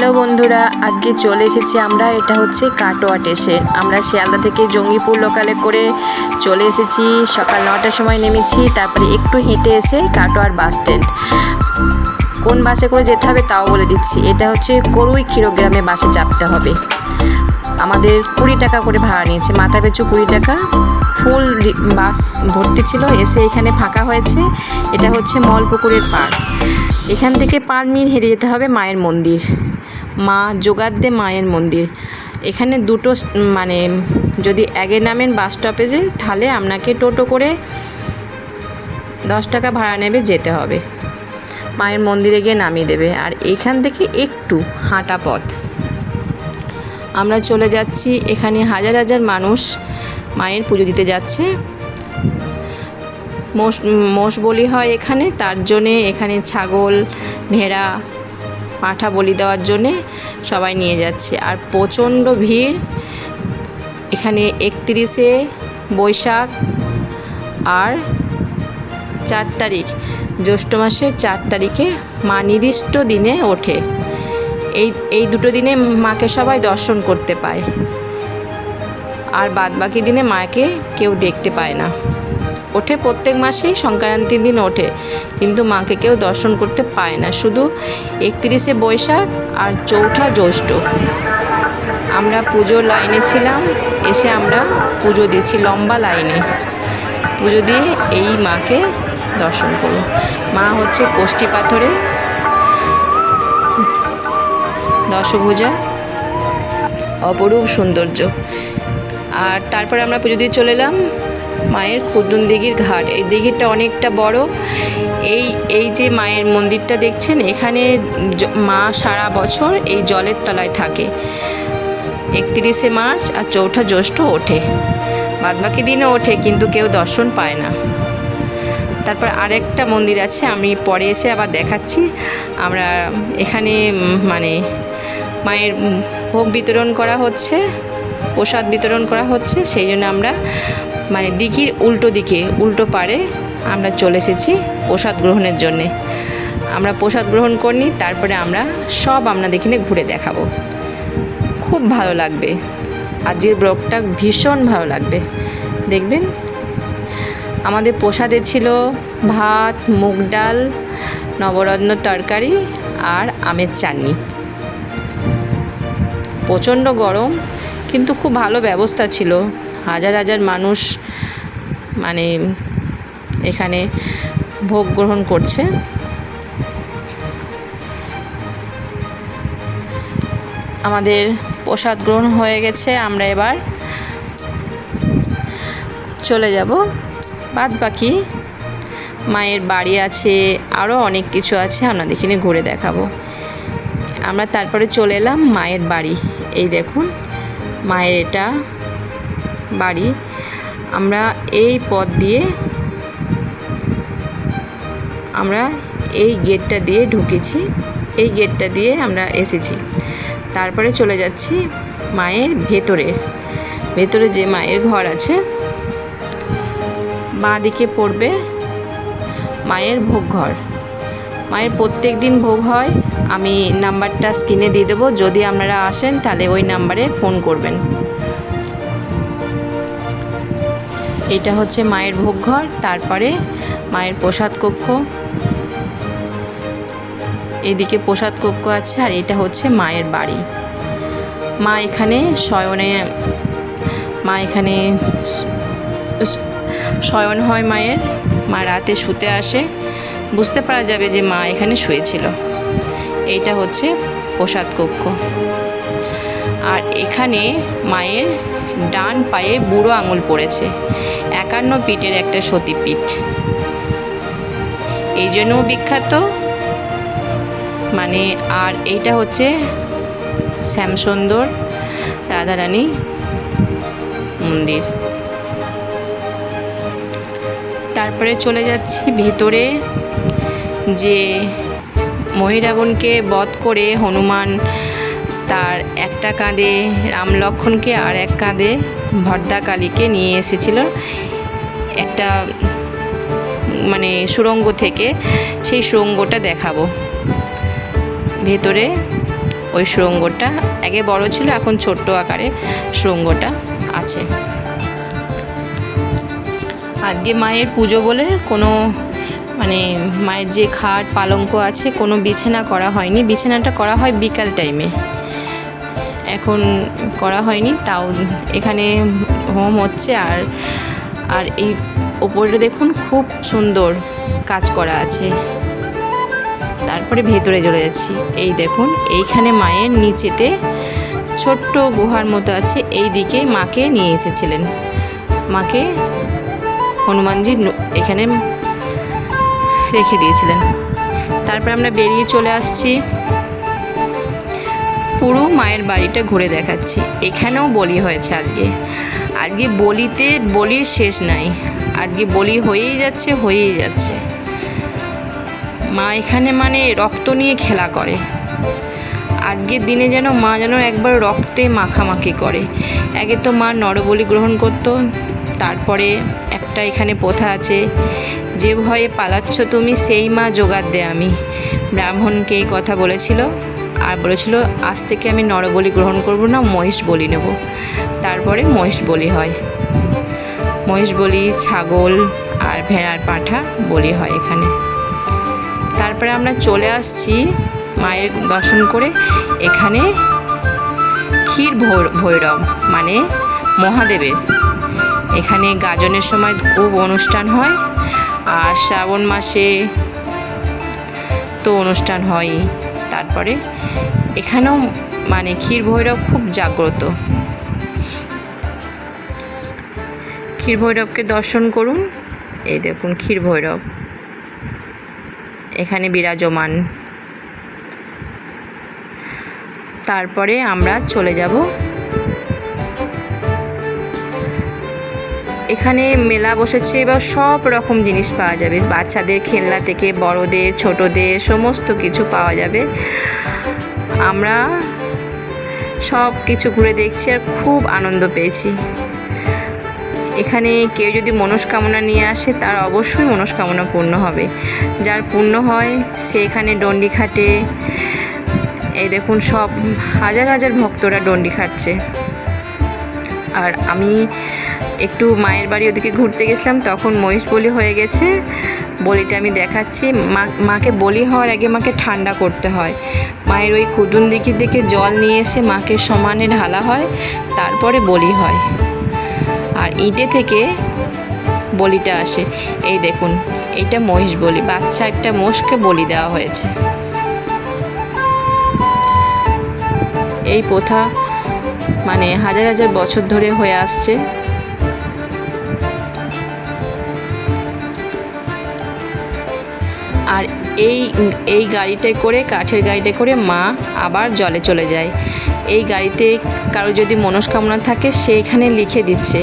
Hello বন্ধুরা, আজকে চলে এসেছি আমরা। এটা হচ্ছে কাটোয়া স্টেশন। আমরা শিয়ালদা থেকে জঙ্গিপুর লোকালে করে চলে এসেছি। সকাল 9টার সময় নেমেছি, তারপরে একটু হেঁটে এসে কাটোয়ার বাস স্ট্যান্ড। কোন বাসে করে যেতে হবে তাও বলে দিচ্ছি। এটা হচ্ছে করুই ক্ষীরগ্রামে বাসে চাপতে হবে। আমাদের 20 টাকা করে ভাড়া নিয়েছে, মাথা পিছু 20 টাকা। ফুল বাস ভর্তি ছিল, এসে এখানে ফাঁকা হয়েছে। এটা হচ্ছে মলপুকুরের পাড়। এখান থেকে 5 মিনিট হেঁটে যেতে হবে মায়ের মন্দির, মা যোগাদ্দে মায়ের মন্দির। এখানে দুটো যদি আগে নামেন বাস স্টপেজে, তাহলে আপনাকে টোটো করে 10 টাকা ভাড়া নেবে, যেতে হবে। মায়ের মন্দিরে গিয়ে নামিয়ে দেবে। আর এইখান থেকে একটু হাঁটা পথ। আমরা চলে যাচ্ছি। এখানে হাজার হাজার মানুষ মায়ের পুজো দিতে যাচ্ছে। মোষ বলি হয় এখানে, তার জন্যে এখানে ছাগল, ভেড়া, পাঁঠা বলি দেওয়ার জন্যে সবাই নিয়ে যাচ্ছে। আর প্রচণ্ড ভিড় এখানে। 31শে বৈশাখ আর 4 তারিখ, জ্যৈষ্ঠ মাসের 4 তারিখে মা নির্দিষ্ট দিনে ওঠে। এই দুটো দিনে মাকে সবাই দর্শন করতে পায়, আর বাদবাকি দিনে মাকে কেউ দেখতে পায় না। ওঠে প্রত্যেক মাসেই, সংক্রান্তির দিন ওঠে, কিন্তু মাকে কেউ দর্শন করতে পায় না, শুধু 31শে বৈশাখ আর 4ঠা জ্যৈষ্ঠ। আমরা পুজোর লাইনে ছিলাম, এসে আমরা পুজো দিয়েছি লম্বা লাইনে। পুজো দিয়ে এই মাকে দর্শন করব। মা হচ্ছে কোষ্ঠী পাথরে দশভুজা, অপরূপ সৌন্দর্য। আর তারপরে আমরা পুজো দিয়ে চলে এলাম মায়ের খুদুন দিঘির ঘাট। এই দিঘিটা অনেকটা বড়। এই যে মায়ের মন্দিরটা দেখছেন, এখানে মা সারা বছর এই জলের তলায় থাকে। 31শে মার্চ আর 4ঠা জ্যৈষ্ঠ ওঠে, বাদবাকি দিনে ওঠে, কিন্তু কেউ দর্শন পায় না। তারপর আরেকটা মন্দির আছে, আমি পরে এসে আবার দেখাচ্ছি। আমরা এখানে মায়ের ভোগ বিতরণ করা হচ্ছে, প্রসাদ বিতরণ করা হচ্ছে। সেই জন্য আমরা দিঘির উল্টো পাড়ে আমরা চলে এসেছি প্রসাদ গ্রহণের জন্যে। আমরা প্রসাদ গ্রহণ করিনি, তারপরে আমরা সব আপনাদের এখানে ঘুরে দেখাবো। খুব ভালো লাগবে, আজকের ব্লগটা ভীষণ ভালো লাগবে, দেখবেন। আমাদের প্রসাদে ছিল ভাত, মুগ ডাল, নবরত্ন তরকারি আর আমের চাটনি। প্রচণ্ড গরম, কিন্তু খুব ভালো ব্যবস্থা ছিল। হাজার হাজার মানুষ এখানে ভোগ গ্রহণ করছে। আমাদের প্রসাদ গ্রহণ হয়ে গেছে, আমরা এবার চলে যাব। বাদবাকি মায়ের বাড়ি আছে, আরও অনেক কিছু আছে, আপনাদের এখানে ঘুরে দেখাবো। আমরা তারপরে চলে এলাম মায়ের বাড়ি। এই দেখুন মায়ের এটা বাড়ি। আমরা এই পথ দিয়ে, আমরা এই গেটটা দিয়ে ঢুকেছি, এই গেটটা দিয়ে আমরা এসেছি। তারপরে চলে যাচ্ছি মায়ের ভেতরে যে মায়ের ঘর আছে, বাঁ দিকে পড়বে মায়ের ভোগ ঘর। মায়ের প্রত্যেক দিন ভোগ হয়। আমি নাম্বারটা স্ক্রিনে দিয়ে দেবো, যদি আপনারা আসেন তাহলে ওই নাম্বারে ফোন করবেন। এটা হচ্ছে মায়ের ভোগ ঘর। তারপরে মায়ের প্রসাদ কক্ষ, এদিকে প্রসাদ কক্ষ আছে, আর এটা হচ্ছে মায়ের বাড়ি। মা এখানে শয়ন হয় মায়ের। মা রাতে শুতে আসে, বুঝতে পারা যাবে যে মা এখানে শুয়েছিল। এইটা হচ্ছে প্রসাদ কক্ষ। আর এখানে মায়ের ডান পায়ে বুড়ো আঙুল পড়েছে, 51 পিঠের একটা সতীপীঠ, এই জন্যও বিখ্যাত। আর এইটা হচ্ছে শ্যামসুন্দর রাধারানী মন্দির। তারপরে চলে যাচ্ছি ভেতরে। যে মহিরাবণকে বধ করে হনুমান তার একটা কাঁধে রাম লক্ষ্মণকে আর এক কাঁধে ভদ্রাকালীকে নিয়ে এসেছিল একটা সুড়ঙ্গ থেকে, সেই সুড়ঙ্গটা দেখাবো। ভেতরে ওই সুড়ঙ্গটা আগে বড় ছিল, এখন ছোট্ট আকারে সুড়ঙ্গটা আছে। আজকে মায়ের পুজো বলে কোনো মানে মায়ের যে খাট পালঙ্ক আছে কোনো বিছানা করা হয়নি। বিছানাটা করা হয় বিকাল টাইমে, এখন করা হয়নি। তাও এখানে হোম হচ্ছে। আর এই ওপরে দেখুন খুব সুন্দর কাজ করা আছে। তারপরে ভেতরে চলে যাচ্ছি। এই দেখুন এইখানে মায়ের নিচেতে ছোট্ট গুহার মতো আছে, এই দিকে মাকে নিয়ে এসেছিলেন। মাকে হনুমানজি এখানে রেখে দিয়েছিলেন। তারপর আমরা বেরিয়ে চলে আসছি, পুরো মায়ের বাড়িটা ঘুরে দেখাচ্ছি। এখানেও বলি হয়েছে আজকে বলির শেষ নাই। আজকে বলি হয়েই যাচ্ছে। মা এখানে মানে রক্ত নিয়ে খেলা করে। আজকের দিনে যেন মা একবার রক্তে মাখামাখি করে। আগে তো মা নরবলি গ্রহণ করত। তারপরে একটা এখানে প্রথা আছে, যে ভয়ে পালাচ্ছ তুমি সেই মা জোগাড় দে আমি। ব্রাহ্মণকে এই কথা বলেছিল, আর বলেছিল আজ থেকে আমি নরবলি গ্রহণ করব না, মহিষ বলি নেব। তারপরে মহিষ বলি হয়। মহিষ বলি, ছাগল আর ভেড়ার পাঁঠা বলি হয় এখানে। তারপরে আমরা চলে আসছি মায়ের দর্শন করে। এখানে ক্ষীর ভৈরব মানে মহাদেবের, এখানে গাজনের সময় খুব অনুষ্ঠান হয়। আর শ্রাবণ মাসে তো অনুষ্ঠান হয়ই। তারপরে এখানেও মানে ক্ষীর ভৈরব খুব জাগ্রত। ক্ষীর ভৈরবকে দর্শন করুন। এই দেখুন ক্ষীর ভৈরব এখানে বিরাজমান। তারপরে আমরা চলে যাব, এখানে মেলা বসেছে। এবার সব রকম জিনিস পাওয়া যাবে, বাচ্চাদের খেলনা থেকে বড়দের ছোটদের সমস্ত কিছু পাওয়া যাবে। আমরা সব কিছু ঘুরে দেখছি আর খুব আনন্দ পেয়েছি। এখানে কেউ যদি মনস্কামনা নিয়ে আসে তার অবশ্যই মনস্কামনা পূর্ণ হবে। যার পূর্ণ হয় সে এখানে ডন্ডি খাটে। এই দেখুন সব হাজার হাজার ভক্তরা ডন্ডি খাটছে। আর আমি একটু মায়ের বাড়ি ওদিকে ঘুরতে গেছিলাম, তখন মহিষ বলি হয়ে গেছে। বলিটা আমি দেখাচ্ছি। মাকে বলি হওয়ার আগে মাকে ঠান্ডা করতে হয়। মায়ের ওই কুদুন দিঘি থেকে জল নিয়ে এসে মাকে সমানে ঢালা হয়, তারপরে বলি হয়। আর ইটে থেকে বলিটা আসে। এই দেখুন এইটা মহিষ বলি, বাচ্চা একটা মোষকে বলি দেওয়া হয়েছে। এই প্রথা মানে হাজার হাজার বছর ধরে হয়ে আসছে। আর এই গাড়িটায় করে, কাঠের গাড়িটায় করে মা আবার জলে চলে যায়। এই গাড়িতে কারো যদি মনস্কামনা থাকে সে এখানে লিখে দিচ্ছে,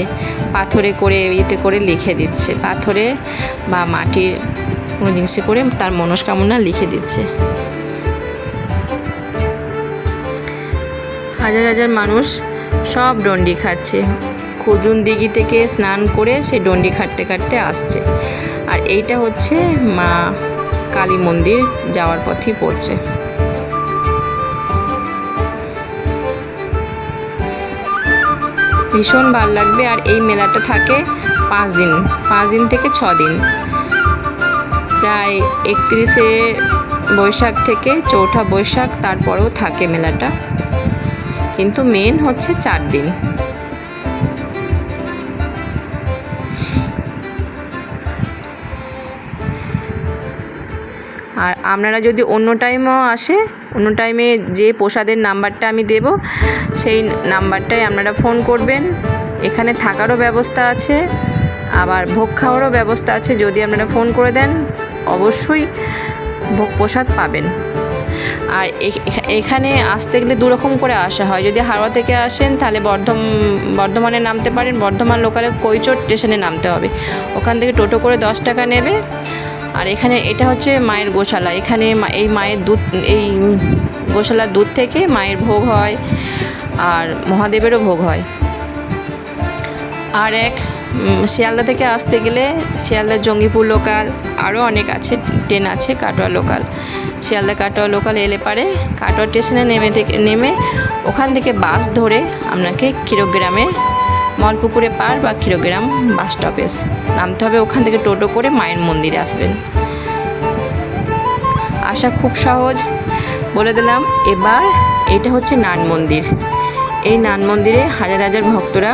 পাথরে করে ইয়েতে করে লিখে দিচ্ছে, পাথরে বা মাটির কোনো জিনিসে করে তার মনস্কামনা লিখে দিচ্ছে। হাজার হাজার মানুষ সব ডন্ডি খাটছে। কুদুন দিঘি থেকে স্নান করে সে ডন্ডি খাটতে খাটতে আসছে। আর এইটা হচ্ছে মা কালী মন্দির যাওয়ার পথেই পড়ছে। ভীষণ ভালো লাগবে। আর এই মেলাটা থাকে 5 দিন থেকে 6 দিন, প্রায় 31শে বৈশাখ থেকে 4ঠা বৈশাখ, তারপরেও থাকে মেলাটা। কিন্তু মেন হচ্ছে 4 দিন। আর আপনারা যদি অন্য টাইমেও আসে, অন্য টাইমে যে প্রসাদের নাম্বারটা আমি দেব সেই নাম্বারটায় আপনারা ফোন করবেন। এখানে থাকারও ব্যবস্থা আছে, আবার ভোগ খাওয়ারও ব্যবস্থা আছে। যদি আপনারা ফোন করে দেন অবশ্যই ভোগ প্রসাদ পাবেন। আর এখানে আসতে গেলে 2 রকম করে আসা হয়। যদি হাওড়া থেকে আসেন তাহলে বর্ধমানে নামতে পারেন। বর্ধমান লোকালে কৈচর স্টেশনে নামতে হবে, ওখান থেকে টোটো করে 10 টাকা নেবে। আর এখানে এটা হচ্ছে মায়ের গোশালা। এখানে এই মায়ের দুধ, এই গোশালার দুধ থেকে মায়ের ভোগ হয় আর মহাদেবেরও ভোগ হয়। আর শিয়ালদা থেকে আসতে গেলে শিয়ালদার জঙ্গিপুর লোকাল, আরও অনেক আছে, ট্রেন আছে কাটোয়া লোকাল। শিয়ালদা কাটোয়া লোকাল এলে পারে কাটোয়া স্টেশনে নেমে ওখান থেকে বাস ধরে আপনাকে ক্ষীরগ্রামে মলপুকুরে পাড় বা ক্ষীরগ্রাম বাস স্টপেজ নামতে হবে। ওখান থেকে টোটো করে মায়ের মন্দিরে আসবেন। আসা খুব সহজ, বলে দিলাম। এবার এটা হচ্ছে নান মন্দির। এই নান মন্দিরে হাজার হাজার ভক্তরা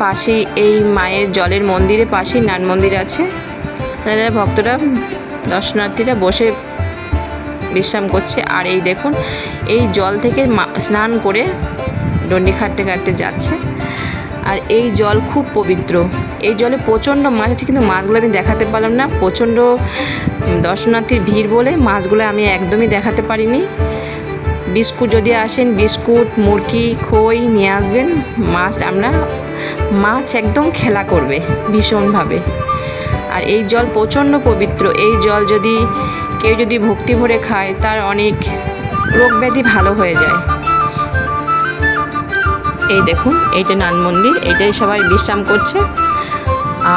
পাশেই এই মায়ের জলের মন্দিরে পাশেই নান মন্দির আছে। হাজার ভক্তরা দর্শনার্থীরা বসে বিশ্রাম করছে। আর এই দেখুন এই জল থেকে স্নান করে ডন্ডি কাটতে কাটতে যাচ্ছে। আর এই জল খুব পবিত্র। এই জলে প্রচণ্ড মাছ আছে, কিন্তু মাছগুলো আমি দেখাতে পারলাম না। প্রচণ্ড দর্শনার্থীর ভিড় বলে মাছগুলো আমি একদমই দেখাতে পারিনি। বিস্কুট যদি আসেন, বিস্কুট, মুরগি, খই নিয়ে আসবেন। মাছ একদম খেলা করবে ভীষণভাবে। আর এই জল প্রচণ্ড পবিত্র। এই জল যদি কেউ ভক্তি ভরে খায় তার অনেক রোগ ব্যাধি ভালো হয়ে যায়। এই দেখুন এইটা নান মন্দির, এইটাই সবাই বিশ্রাম করছে।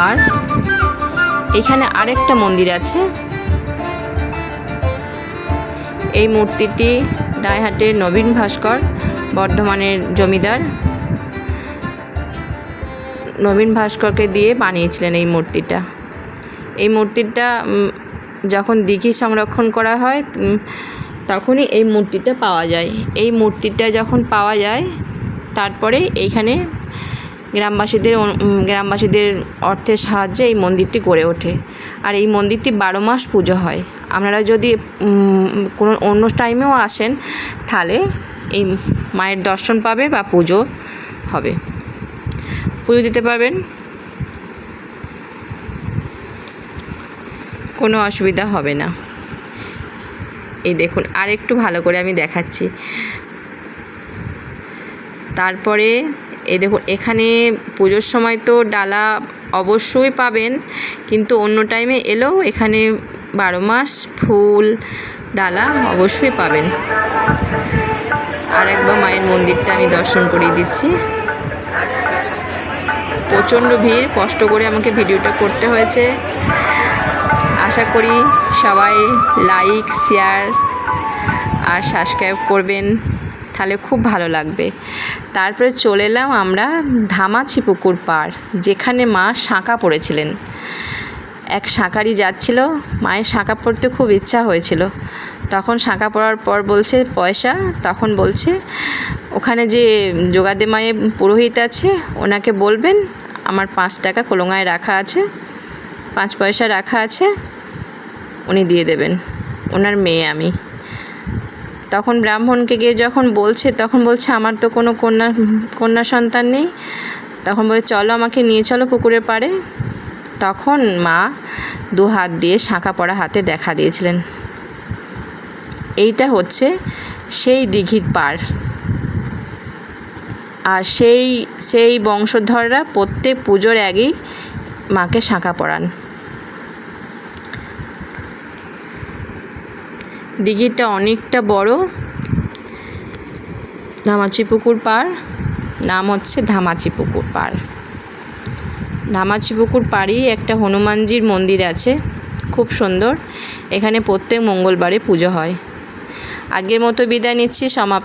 আর এখানে আরেকটা মন্দির আছে। এই মূর্তিটি দাইহাটের নবীন ভাস্কর, বর্ধমানের জমিদার নবীন ভাস্করকে দিয়ে বানিয়েছিলেন এই মূর্তিটা। এই মূর্তিটা যখন দিঘি সংরক্ষণ করা হয় তখনই এই মূর্তিটা পাওয়া যায়। এই মূর্তিটা যখন পাওয়া যায় তারপরে এইখানে গ্রামবাসীদের অর্থের সাহায্যে এই মন্দিরটি গড়ে ওঠে। আর এই মন্দিরটি 12 মাস পুজো হয়। আপনারা যদি কোনো অন্য টাইমেও আসেন তাহলে এই মায়ের দর্শন পাবে বা পুজো হবে, পুজো দিতে পারবেন, কোনো অসুবিধা হবে না। এই দেখুন আর একটু ভালো করে আমি দেখাচ্ছি। তারপরে এই দেখুন এখানে পুজোর সময় তো ডালা অবশ্যই পাবেন, কিন্তু অন্য টাইমে এলেও এখানে 12 মাস ফুল ডালা অবশ্যই পাবেন। আর একবার মায়ের মন্দিরটা আমি দর্শন করিয়ে দিচ্ছি। প্রচণ্ড ভিড়, কষ্ট করে আমাকে ভিডিওটা করতে হয়েছে। আশা করি সবাই লাইক, শেয়ার আর সাবস্ক্রাইব করবেন, তাহলে খুব ভালো লাগবে। তারপরে চলে এলাম আমরা ধামাচি পুকুর পাড়, যেখানে মা শাঁখা পড়েছিলেন। এক শাঁখারি যাচ্ছিল, মায়ের শাঁখা পড়তে খুব ইচ্ছা হয়েছিল। তখন শাঁখা পড়ার পর বলছে পয়সা, তখন বলছে ওখানে যে যোগাদে মায়ের পুরোহিত আছে ওনাকে বলবেন আমার 5 টাকা কলঙ্গায় রাখা আছে, 5 পয়সা রাখা আছে, উনি দিয়ে দেবেন, ওনার মেয়ে আমি। তখন ব্রাহ্মণকে গিয়ে যখন বলছে তখন বলছে আমার তো কোনো কন্যা সন্তান নেই। তখন বলছে চলো আমাকে নিয়ে চলো পুকুরের পাড়ে। তখন মা 2 হাত দিয়ে শাঁখা পড়া হাতে দেখা দিয়েছিলেন। এইটা হচ্ছে সেই দিঘির পাড়। আর সেই বংশধররা প্রত্যেক পুজোর আগেই মাকে শাঁখা পড়ান। দিঘিটা অনেকটা বড়। ধামাচি পুকুর পাড়, নাম হচ্ছে ধামাচি পুকুর পাড়। ধামাচি পুকুর পাড়েই একটা হনুমানজির মন্দির আছে, খুব সুন্দর। এখানে প্রত্যেক মঙ্গলবারে পুজো হয়। আজকের মতো বিদায় নিচ্ছি, সমাপ্ত।